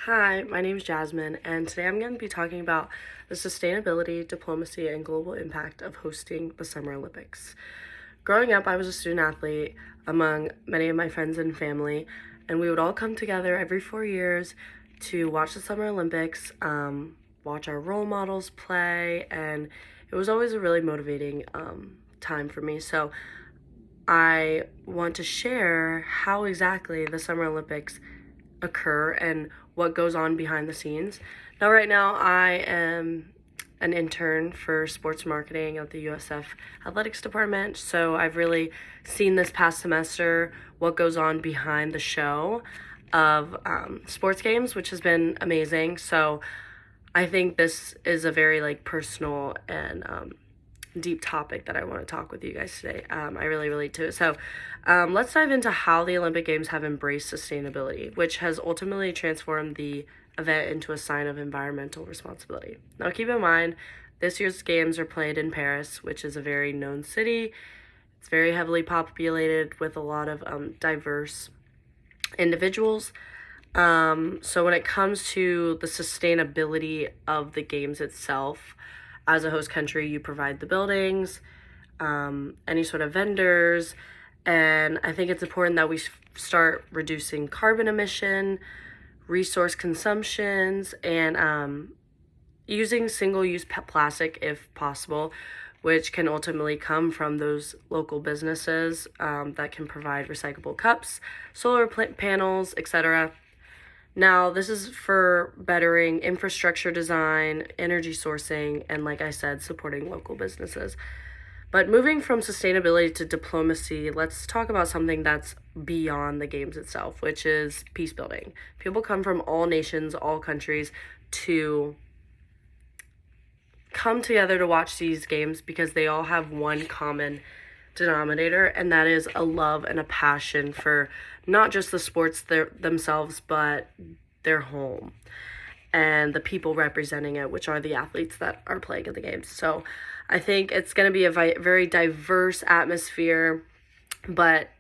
Hi, my name is Jasmine, and today I'm going to be talking about the sustainability, diplomacy, and global impact of hosting the Summer Olympics. Growing up, I was a student athlete among many of my friends and family, and we would all come together every 4 years to watch the Summer Olympics, watch our role models play, and it was always a really motivating time for me. So I want to share how exactly the Summer Olympics occur and what goes on behind the scenes. Now, right now, I am an intern for sports marketing at the USF athletics department, so I've really seen this past semester what goes on behind the show of sports games, which has been amazing. So I think this is a very personal and deep topic that I want to talk with you guys today. I really relate to it. So let's dive into how the Olympic Games have embraced sustainability, which has ultimately transformed the event into a sign of environmental responsibility. Now, keep in mind, this year's games are played in Paris, which is a very known city. It's very heavily populated with a lot of diverse individuals. So when it comes to the sustainability of the games itself, as a host country, you provide the buildings, any sort of vendors, and I think it's important that we start reducing carbon emission, resource consumptions, and using single-use plastic if possible, which can ultimately come from those local businesses that can provide recyclable cups, solar panels, etc. Now, this is for bettering infrastructure design, energy sourcing, and like I said, supporting local businesses. But moving from sustainability to diplomacy, let's talk about something that's beyond the games itself, which is peace building. People come from all nations, all countries to come together to watch these games because they all have one common denominator, and that is a love and a passion for not just the sports themselves, but their home and the people representing it, which are the athletes that are playing in the games. So I think it's going to be a very diverse atmosphere, but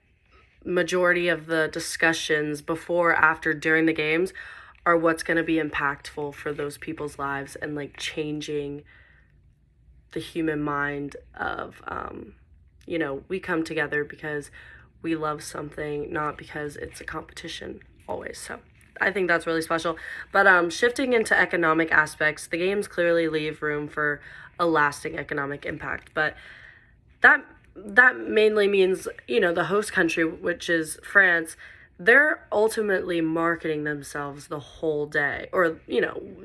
majority of the discussions before, after, during the games are what's going to be impactful for those people's lives and changing the human mind of we come together because we love something, not because it's a competition always. So I think that's really special. But shifting into economic aspects, the games clearly leave room for a lasting economic impact. But that mainly means, the host country, which is France, they're ultimately marketing themselves the whole day, or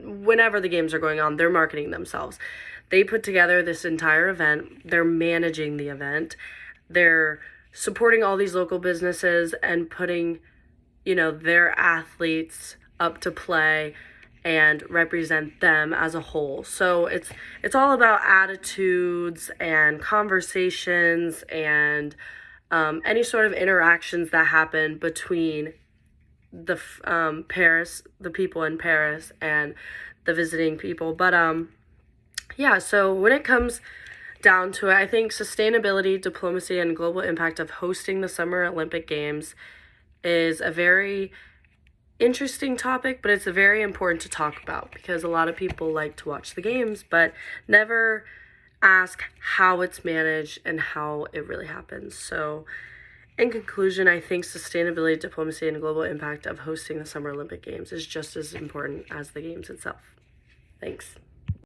whenever the games are going on, they're marketing themselves. They put together this entire event, they're managing the event, they're supporting all these local businesses and putting their athletes up to play and represent them as a whole. So it's all about attitudes and conversations and any sort of interactions that happen between the the people in Paris and the visiting people. But yeah, so when it comes down to it, I think sustainability, diplomacy, and global impact of hosting the Summer Olympic Games is a very interesting topic, but it's very important to talk about because a lot of people like to watch the games, but never ask how it's managed and how it really happens. So in conclusion, I think sustainability, diplomacy, and global impact of hosting the Summer Olympic Games is just as important as the games itself. Thanks.